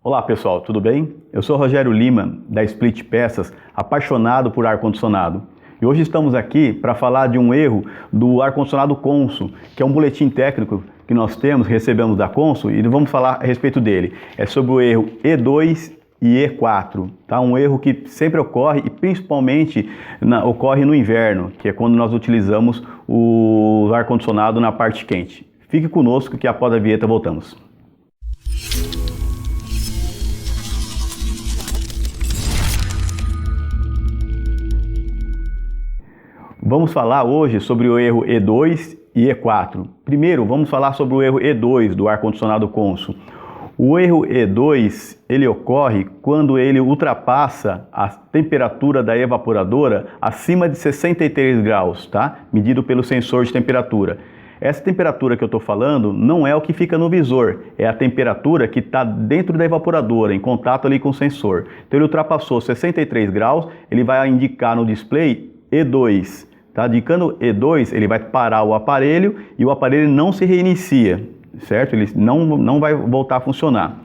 Olá pessoal, tudo bem? Eu sou Rogério Lima, da Split Peças, apaixonado por ar-condicionado. E hoje estamos aqui para falar de um erro do ar-condicionado Consul, que é um boletim técnico que nós recebemos da Consul, e vamos falar a respeito dele. É sobre o erro E2 e E4, tá? Um erro que sempre ocorre e principalmente ocorre no inverno, que é quando nós utilizamos o ar-condicionado na parte quente. Fique conosco que após a vinheta voltamos. Vamos falar hoje sobre o erro E2 e E4. Primeiro, vamos falar sobre o erro E2 do ar-condicionado Consul. O erro E2, ele ocorre quando ele ultrapassa a temperatura da evaporadora acima de 63 graus, tá? Medido pelo sensor de temperatura. Essa temperatura que eu estou falando não é o que fica no visor, é a temperatura que está dentro da evaporadora, em contato ali com o sensor. Então ele ultrapassou 63 graus, ele vai indicar no display E2. Tá? Indicando E2, ele vai parar o aparelho e o aparelho não se reinicia, certo? Ele não vai voltar a funcionar.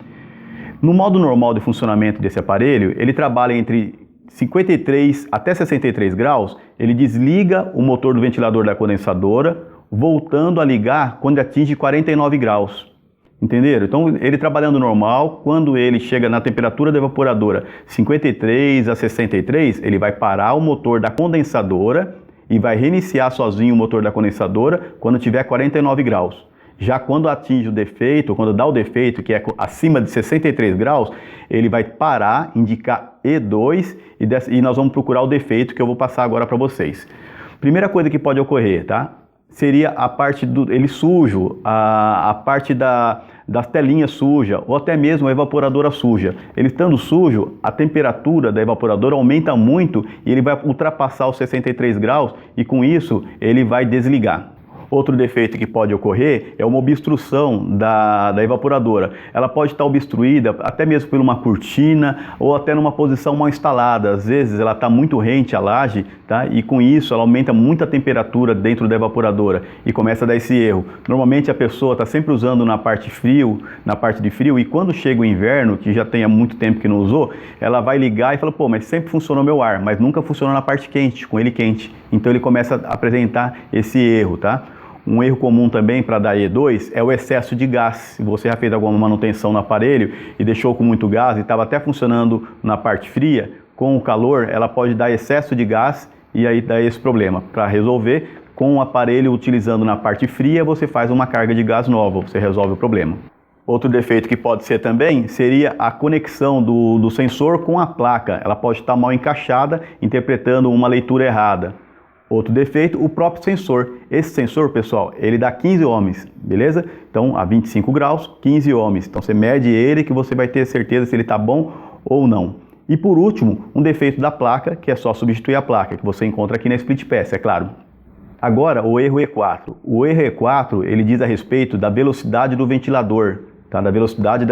No modo normal de funcionamento desse aparelho, ele trabalha entre 53 até 63 graus, ele desliga o motor do ventilador da condensadora, voltando a ligar quando atinge 49 graus. Entenderam? Então, ele trabalhando normal, quando ele chega na temperatura da evaporadora 53 a 63, ele vai parar o motor da condensadora e vai reiniciar sozinho o motor da condensadora quando tiver 49 graus. Já quando atinge o defeito, quando dá o defeito, que é acima de 63 graus, ele vai parar, indicar E2 e nós vamos procurar o defeito que eu vou passar agora para vocês. Primeira coisa que pode ocorrer, tá? Seria a parte ele sujo, a parte das telinhas suja, ou até mesmo a evaporadora suja. Ele estando sujo, a temperatura da evaporadora aumenta muito e ele vai ultrapassar os 63 graus e com isso ele vai desligar. Outro defeito que pode ocorrer é uma obstrução da evaporadora. Ela pode estar obstruída até mesmo por uma cortina ou até numa posição mal instalada. Às vezes ela está muito rente à laje, tá? E com isso ela aumenta muito a temperatura dentro da evaporadora e começa a dar esse erro. Normalmente a pessoa está sempre usando na parte de frio e quando chega o inverno, que já tem há muito tempo que não usou, ela vai ligar e fala, pô, mas sempre funcionou meu ar, mas nunca funcionou na parte quente, com ele quente. Então ele começa a apresentar esse erro, tá? Um erro comum também para dar E2 é o excesso de gás. Se você já fez alguma manutenção no aparelho e deixou com muito gás e estava até funcionando na parte fria, com o calor ela pode dar excesso de gás e aí dá esse problema. Para resolver, com o aparelho utilizando na parte fria, você faz uma carga de gás nova, você resolve o problema. Outro defeito que pode ser também seria a conexão do sensor com a placa. Ela pode estar mal encaixada, interpretando uma leitura errada. Outro defeito, o próprio sensor. Esse sensor, pessoal, ele dá 15 ohms, beleza? Então, a 25 graus, 15 ohms. Então, você mede ele que você vai ter certeza se ele está bom ou não. E por último, um defeito da placa, que é só substituir a placa, que você encontra aqui na Split Peças, é claro. Agora, o erro E4. O erro E4, ele diz a respeito da velocidade do ventilador. Tá, da velocidade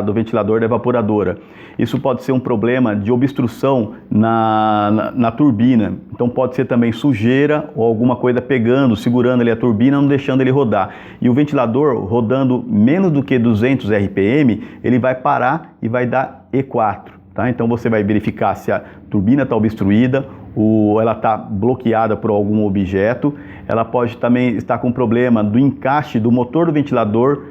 do ventilador da evaporadora. Isso pode ser um problema de obstrução na turbina. Então pode ser também sujeira ou alguma coisa pegando, segurando ali a turbina, não deixando ele rodar. E o ventilador rodando menos do que 200 RPM, ele vai parar e vai dar E4. Tá? Então você vai verificar se a turbina está obstruída ou ela está bloqueada por algum objeto. Ela pode também estar com problema do encaixe do motor do ventilador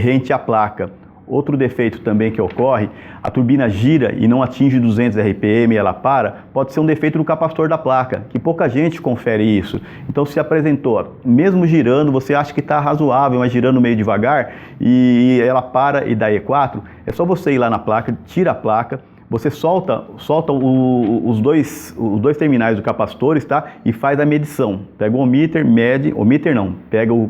rente à placa. Outro defeito também que ocorre, a turbina gira e não atinge 200 RPM e ela para, pode ser um defeito do capacitor da placa, que pouca gente confere isso. Então se apresentou, mesmo girando, você acha que está razoável, mas girando meio devagar e ela para e dá E4, é só você ir lá na placa, tira a placa, você solta os dois terminais do capacitores, tá? E faz a medição. Pega o ohmmeter, pega o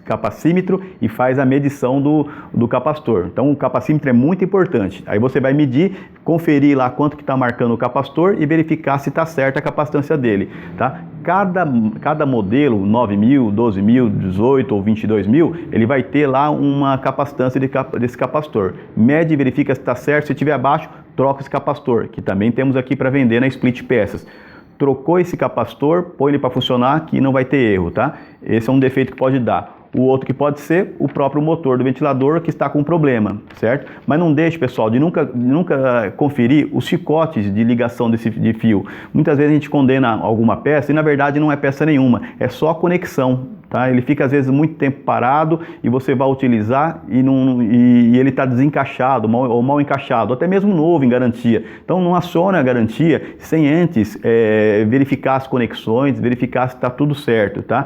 capacímetro e faz a medição do capacitor. Então o capacímetro é muito importante. Aí você vai medir, conferir lá quanto que está marcando o capacitor e verificar se está certa a capacitância dele, tá? Cada modelo, 9.000, 12.000, 18 ou 22.000, ele vai ter lá uma capacitância desse capacitor. Mede e verifica se está certo, se estiver abaixo, troca esse capacitor, que também temos aqui para vender na Split Peças. Trocou esse capacitor, põe ele para funcionar que não vai ter erro, tá? Esse é um defeito que pode dar. O outro que pode ser o próprio motor do ventilador que está com problema, certo? Mas não deixe, pessoal, de nunca conferir os chicotes de ligação de fio. Muitas vezes a gente condena alguma peça e na verdade não é peça nenhuma, é só a conexão. Tá? Ele fica às vezes muito tempo parado e você vai utilizar e ele está desencaixado ou mal encaixado, até mesmo novo em garantia. Então não acione a garantia sem antes verificar as conexões, verificar se está tudo certo. Tá?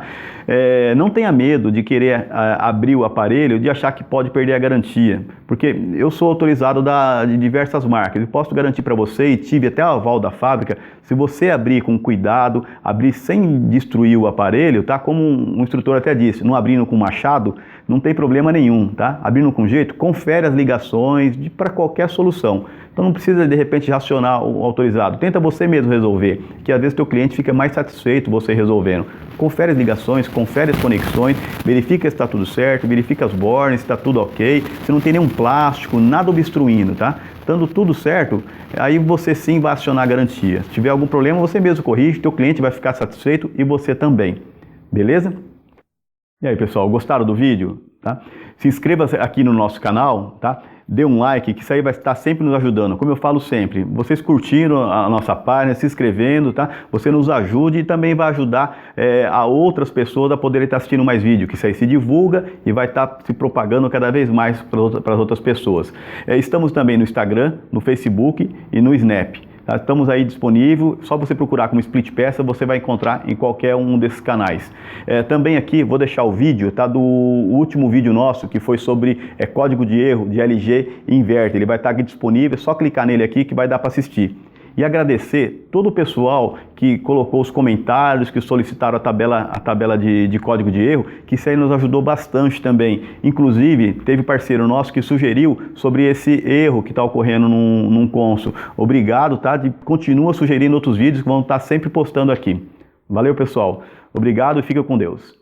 Não tenha medo de querer abrir o aparelho, de achar que pode perder a garantia, porque eu sou autorizado de diversas marcas. Eu posso garantir para você e tive até o aval da fábrica, se você abrir com cuidado, abrir sem destruir o aparelho, tá? Como um instrutor até disse, não abrindo com machado, não tem problema nenhum, tá? Abrindo com jeito, confere as ligações para qualquer solução. Então não precisa de repente racionar o autorizado. Tenta você mesmo resolver, que às vezes teu cliente fica mais satisfeito você resolvendo. Confere as ligações, confere as conexões, verifica se está tudo certo, verifica as bornes, se está tudo ok, se não tem nenhum plástico, nada obstruindo, tá? Estando tudo certo, aí você sim vai acionar a garantia. Se tiver algum problema, você mesmo corrige, teu cliente vai ficar satisfeito e você também. Beleza? E aí, pessoal, gostaram do vídeo? Tá? Se inscreva aqui no nosso canal, tá? Dê um like, que isso aí vai estar sempre nos ajudando. Como eu falo sempre, vocês curtindo a nossa página, se inscrevendo, tá? Você nos ajude e também vai ajudar a outras pessoas a poderem estar assistindo mais vídeo, que isso aí se divulga e vai estar se propagando cada vez mais para as outras pessoas. Estamos também no Instagram, no Facebook e no Snap. Tá? Estamos aí disponível, só você procurar como Split Peça, você vai encontrar em qualquer um desses canais. Também aqui vou deixar o vídeo, tá, do último vídeo nosso, que foi sobre código de erro de LG e inverter. Ele vai estar aqui disponível, é só clicar nele aqui que vai dar para assistir. E agradecer todo o pessoal que colocou os comentários, que solicitaram a tabela de código de erro, que isso aí nos ajudou bastante também. Inclusive, teve parceiro nosso que sugeriu sobre esse erro que está ocorrendo num Consul. Obrigado, tá? Continua sugerindo outros vídeos que vão estar sempre postando aqui. Valeu, pessoal. Obrigado e fica com Deus.